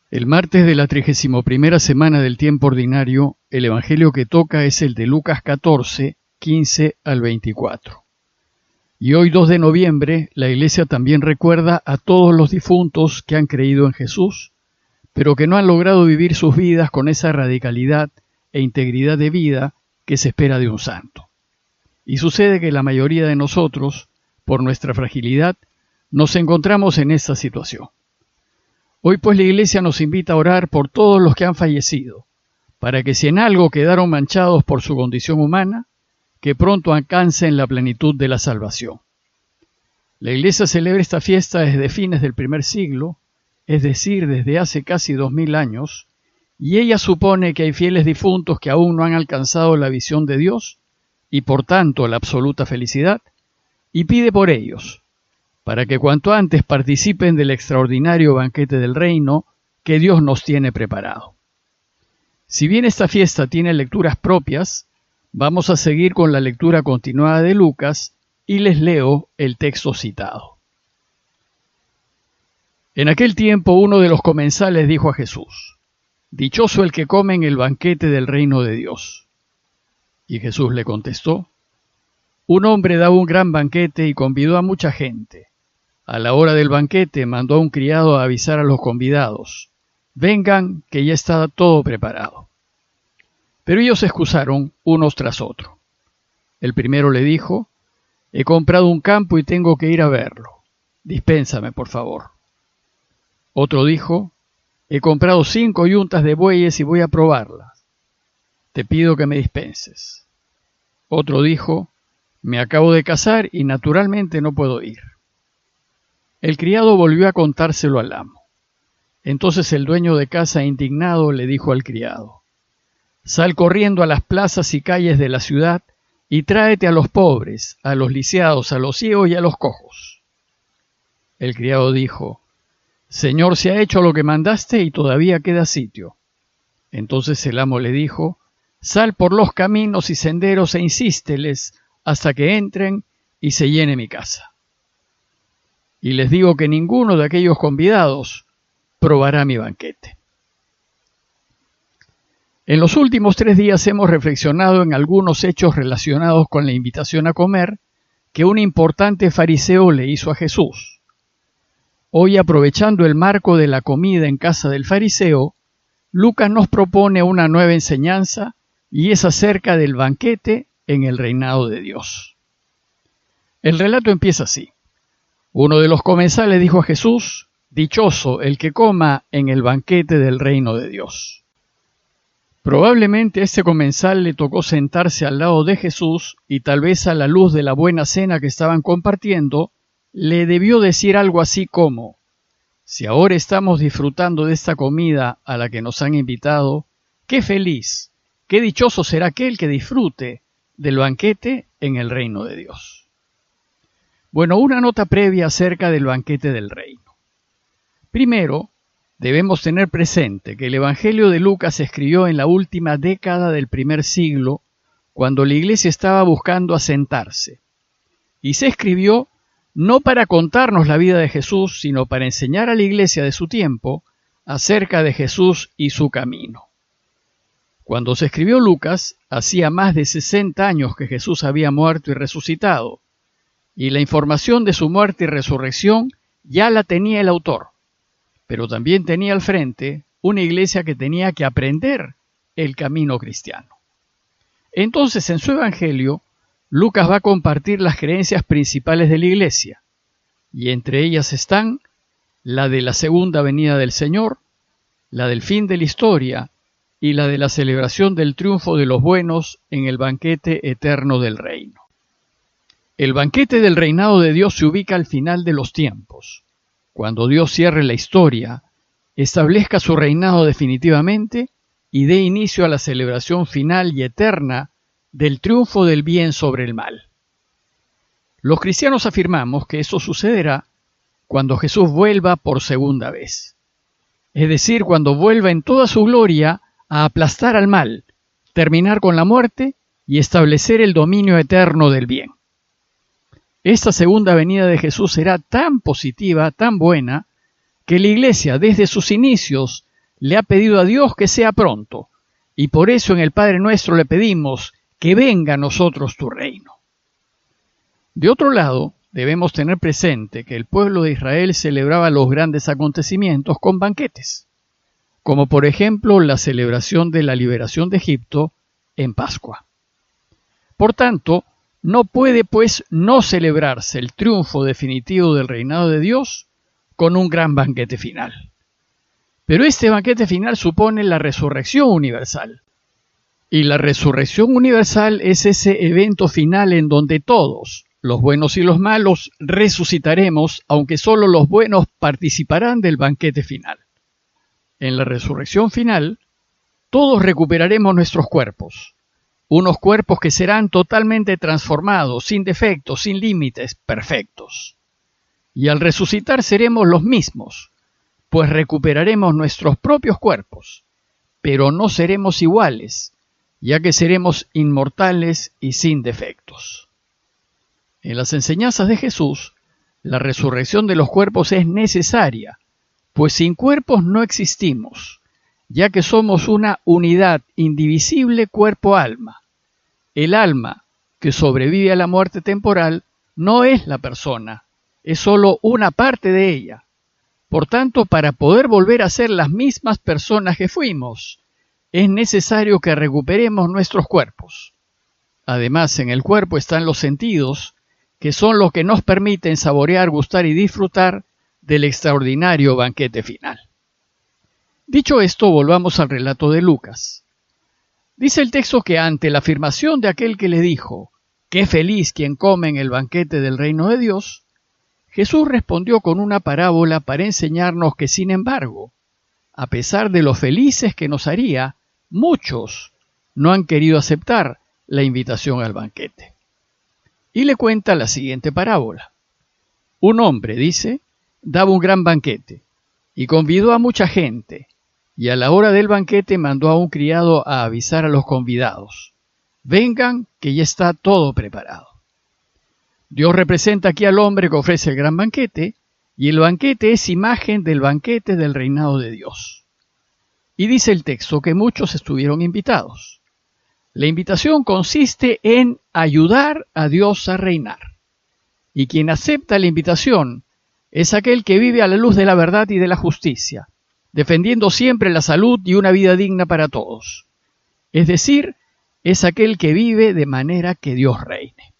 El martes de la 31ª semana del tiempo ordinario, el evangelio que toca es el de Lucas 14, 15 al 24. Y hoy 2 de noviembre, la Iglesia también recuerda a todos los difuntos que han creído en Jesús, pero que no han logrado vivir sus vidas con esa radicalidad e integridad de vida que se espera de un santo. Y sucede que la mayoría de nosotros, por nuestra fragilidad, nos encontramos en esa situación. Hoy pues la Iglesia nos invita a orar por todos los que han fallecido, para que si en algo quedaron manchados por su condición humana, que pronto alcancen la plenitud de la salvación. La Iglesia celebra esta fiesta desde fines del primer siglo, es decir, desde hace casi 2000 años, y ella supone que hay fieles difuntos que aún no han alcanzado la visión de Dios y por tanto la absoluta felicidad, y pide por ellos, para que cuanto antes participen del extraordinario banquete del reino que Dios nos tiene preparado. Si bien esta fiesta tiene lecturas propias, vamos a seguir con la lectura continuada de Lucas y les leo el texto citado. En aquel tiempo uno de los comensales dijo a Jesús: «Dichoso el que come en el banquete del reino de Dios». Y Jesús le contestó: «Un hombre daba un gran banquete y convidó a mucha gente. A la hora del banquete mandó a un criado a avisar a los convidados: vengan, que ya está todo preparado. Pero ellos se excusaron unos tras otros. El primero le dijo: he comprado un campo y tengo que ir a verlo. Dispénsame, por favor. Otro dijo: he comprado 5 yuntas de bueyes y voy a probarlas. Te pido que me dispenses. Otro dijo: me acabo de casar y naturalmente no puedo ir. El criado volvió a contárselo al amo. Entonces el dueño de casa, indignado, le dijo al criado: sal corriendo a las plazas y calles de la ciudad y tráete a los pobres, a los lisiados, a los ciegos y a los cojos. El criado dijo: Señor, se ha hecho lo que mandaste y todavía queda sitio. Entonces el amo le dijo: sal por los caminos y senderos e insísteles hasta que entren y se llene mi casa. Y les digo que ninguno de aquellos convidados probará mi banquete. En los últimos 3 días hemos reflexionado en algunos hechos relacionados con la invitación a comer que un importante fariseo le hizo a Jesús. Hoy, aprovechando el marco de la comida en casa del fariseo, Lucas nos propone una nueva enseñanza y es acerca del banquete en el reinado de Dios. El relato empieza así. Uno de los comensales dijo a Jesús: dichoso el que coma en el banquete del reino de Dios. Probablemente a este comensal le tocó sentarse al lado de Jesús y tal vez a la luz de la buena cena que estaban compartiendo, le debió decir algo así como: si ahora estamos disfrutando de esta comida a la que nos han invitado, qué feliz, qué dichoso será aquel que disfrute del banquete en el reino de Dios. Bueno, una nota previa acerca del banquete del reino. Primero, debemos tener presente que el Evangelio de Lucas se escribió en la última década del primer siglo, cuando la Iglesia estaba buscando asentarse. Y se escribió no para contarnos la vida de Jesús, sino para enseñar a la Iglesia de su tiempo acerca de Jesús y su camino. Cuando se escribió Lucas, hacía más de 60 años que Jesús había muerto y resucitado, y la información de su muerte y resurrección ya la tenía el autor, pero también tenía al frente una iglesia que tenía que aprender el camino cristiano. Entonces, en su evangelio, Lucas va a compartir las creencias principales de la iglesia, y entre ellas están la de la segunda venida del Señor, la del fin de la historia y la de la celebración del triunfo de los buenos en el banquete eterno del reino. El banquete del reinado de Dios se ubica al final de los tiempos, cuando Dios cierre la historia, establezca su reinado definitivamente y dé inicio a la celebración final y eterna del triunfo del bien sobre el mal. Los cristianos afirmamos que eso sucederá cuando Jesús vuelva por segunda vez, es decir, cuando vuelva en toda su gloria a aplastar al mal, terminar con la muerte y establecer el dominio eterno del bien. Esta segunda venida de Jesús será tan positiva, tan buena, que la Iglesia desde sus inicios le ha pedido a Dios que sea pronto, y por eso en el Padre Nuestro le pedimos que venga a nosotros tu reino. De otro lado, debemos tener presente que el pueblo de Israel celebraba los grandes acontecimientos con banquetes, como por ejemplo la celebración de la liberación de Egipto en Pascua. Por tanto, no puede pues no celebrarse el triunfo definitivo del reinado de Dios con un gran banquete final. Pero este banquete final supone la resurrección universal. Y la resurrección universal es ese evento final en donde todos, los buenos y los malos, resucitaremos, aunque solo los buenos participarán del banquete final. En la resurrección final, todos recuperaremos nuestros cuerpos, unos cuerpos que serán totalmente transformados, sin defectos, sin límites, perfectos. Y al resucitar seremos los mismos, pues recuperaremos nuestros propios cuerpos, pero no seremos iguales, ya que seremos inmortales y sin defectos. En las enseñanzas de Jesús, la resurrección de los cuerpos es necesaria, pues sin cuerpos no existimos, ya que somos una unidad indivisible cuerpo-alma. El alma, que sobrevive a la muerte temporal, no es la persona, es solo una parte de ella. Por tanto, para poder volver a ser las mismas personas que fuimos, es necesario que recuperemos nuestros cuerpos. Además, en el cuerpo están los sentidos, que son los que nos permiten saborear, gustar y disfrutar del extraordinario banquete final. Dicho esto, volvamos al relato de Lucas. Dice el texto que ante la afirmación de aquel que le dijo, «Qué feliz quien come en el banquete del reino de Dios», Jesús respondió con una parábola para enseñarnos que, sin embargo, a pesar de lo felices que nos haría, muchos no han querido aceptar la invitación al banquete. Y le cuenta la siguiente parábola. Un hombre, dice, daba un gran banquete y convidó a mucha gente, y a la hora del banquete mandó a un criado a avisar a los convidados: «Vengan, que ya está todo preparado». Dios representa aquí al hombre que ofrece el gran banquete, y el banquete es imagen del banquete del reinado de Dios. Y dice el texto que muchos estuvieron invitados. La invitación consiste en ayudar a Dios a reinar. Y quien acepta la invitación es aquel que vive a la luz de la verdad y de la justicia, defendiendo siempre la salud y una vida digna para todos. Es decir, es aquel que vive de manera que Dios reine.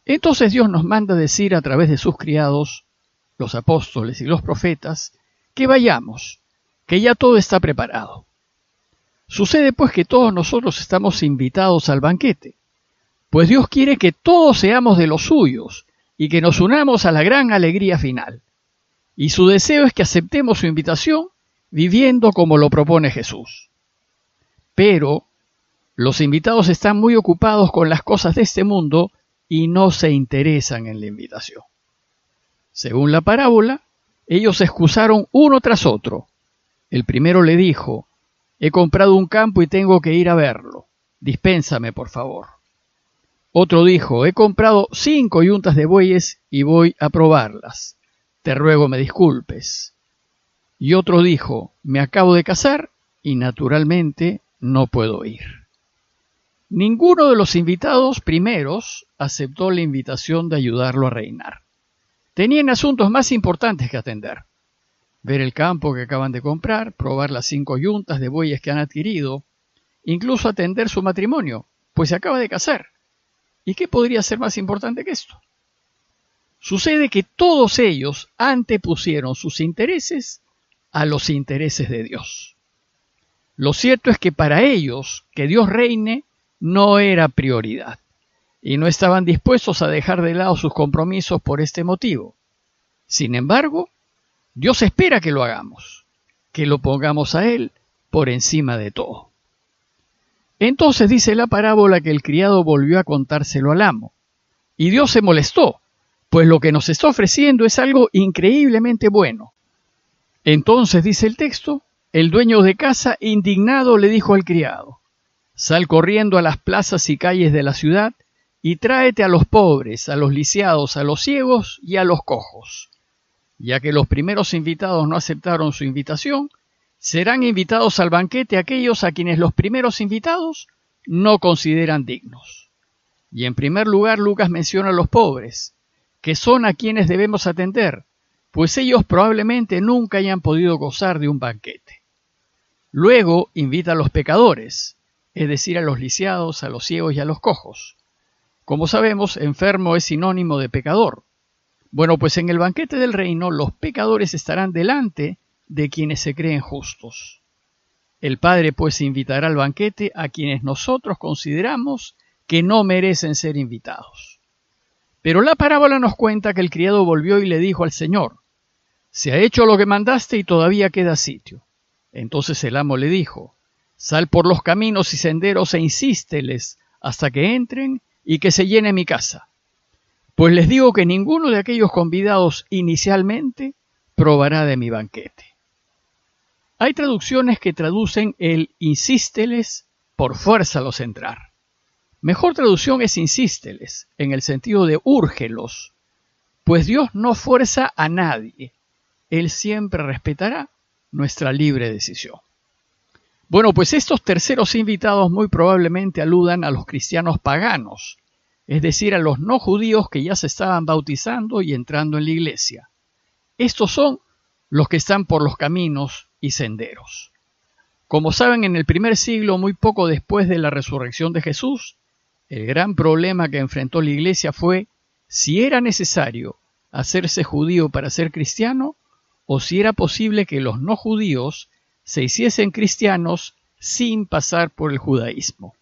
Entonces Dios nos manda decir a través de sus criados, los apóstoles y los profetas, que vayamos, que ya todo está preparado. Sucede pues que todos nosotros estamos invitados al banquete, pues Dios quiere que todos seamos de los suyos y que nos unamos a la gran alegría final. Y su deseo es que aceptemos su invitación viviendo como lo propone Jesús. Pero los invitados están muy ocupados con las cosas de este mundo y no se interesan en la invitación. Según la parábola, ellos se excusaron uno tras otro. El primero le dijo: «He comprado un campo y tengo que ir a verlo. Dispénsame, por favor». Otro dijo: «He comprado 5 yuntas de bueyes y voy a probarlas. Te ruego me disculpes». Y otro dijo: «Me acabo de casar y naturalmente no puedo ir». Ninguno de los invitados primeros aceptó la invitación de ayudarlo a reinar. Tenían asuntos más importantes que atender: ver el campo que acaban de comprar, probar las 5 yuntas de bueyes que han adquirido, incluso atender su matrimonio, pues se acaba de casar. ¿Y qué podría ser más importante que esto? Sucede que todos ellos antepusieron sus intereses a los intereses de Dios. Lo cierto es que para ellos, que Dios reine no era prioridad, y no estaban dispuestos a dejar de lado sus compromisos por este motivo. Sin embargo, Dios espera que lo hagamos, que lo pongamos a Él por encima de todo. Entonces dice la parábola que el criado volvió a contárselo al amo, y Dios se molestó, pues lo que nos está ofreciendo es algo increíblemente bueno. Entonces, dice el texto, el dueño de casa, indignado, le dijo al criado: «Sal corriendo a las plazas y calles de la ciudad y tráete a los pobres, a los lisiados, a los ciegos y a los cojos». Ya que los primeros invitados no aceptaron su invitación, Serán invitados al banquete aquellos a quienes los primeros invitados no consideran dignos. Y en primer lugar, Lucas menciona a los pobres, que son a quienes debemos atender, pues ellos probablemente nunca hayan podido gozar de un banquete. Luego invita a los pecadores, es decir, a los lisiados, a los ciegos y a los cojos. Como sabemos, enfermo es sinónimo de pecador. Bueno, pues en el banquete del reino los pecadores estarán delante de quienes se creen justos. El Padre pues invitará al banquete a quienes nosotros consideramos que no merecen ser invitados. Pero la parábola nos cuenta que el criado volvió y le dijo al Señor: «Se ha hecho lo que mandaste y todavía queda sitio». Entonces el amo le dijo: «Sal por los caminos y senderos e insísteles hasta que entren y que se llene mi casa. Pues les digo que ninguno de aquellos convidados inicialmente probará de mi banquete». Hay traducciones que traducen el insísteles por fuérzalos entrar. Mejor traducción es insísteles, en el sentido de úrgelos, pues Dios no fuerza a nadie. Él siempre respetará nuestra libre decisión. Bueno, pues estos terceros invitados muy probablemente aludan a los cristianos paganos, es decir, a los no judíos que ya se estaban bautizando y entrando en la iglesia. Estos son los que están por los caminos y senderos. Como saben, en el primer siglo, muy poco después de la resurrección de Jesús, el gran problema que enfrentó la iglesia fue si era necesario hacerse judío para ser cristiano o si era posible que los no judíos se hiciesen cristianos sin pasar por el judaísmo.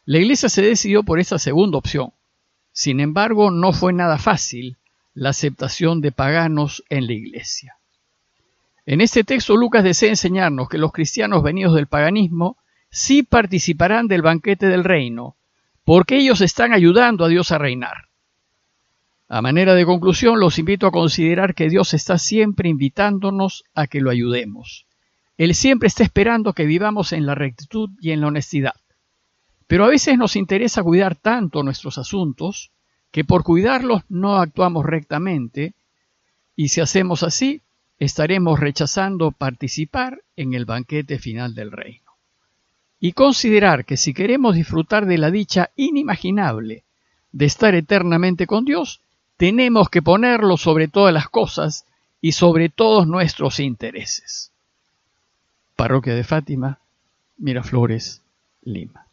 La iglesia se decidió por esta segunda opción. Sin embargo, no fue nada fácil la aceptación de paganos en la iglesia. En este texto Lucas desea enseñarnos que los cristianos venidos del paganismo sí participarán del banquete del reino, porque ellos están ayudando a Dios a reinar. A manera de conclusión, los invito a considerar que Dios está siempre invitándonos a que lo ayudemos. Él siempre está esperando que vivamos en la rectitud y en la honestidad. Pero a veces nos interesa cuidar tanto nuestros asuntos que por cuidarlos no actuamos rectamente, y si hacemos así, estaremos rechazando participar en el banquete final del reino. Y considerar que si queremos disfrutar de la dicha inimaginable de estar eternamente con Dios, tenemos que ponerlo sobre todas las cosas y sobre todos nuestros intereses. Parroquia de Fátima, Miraflores, Lima.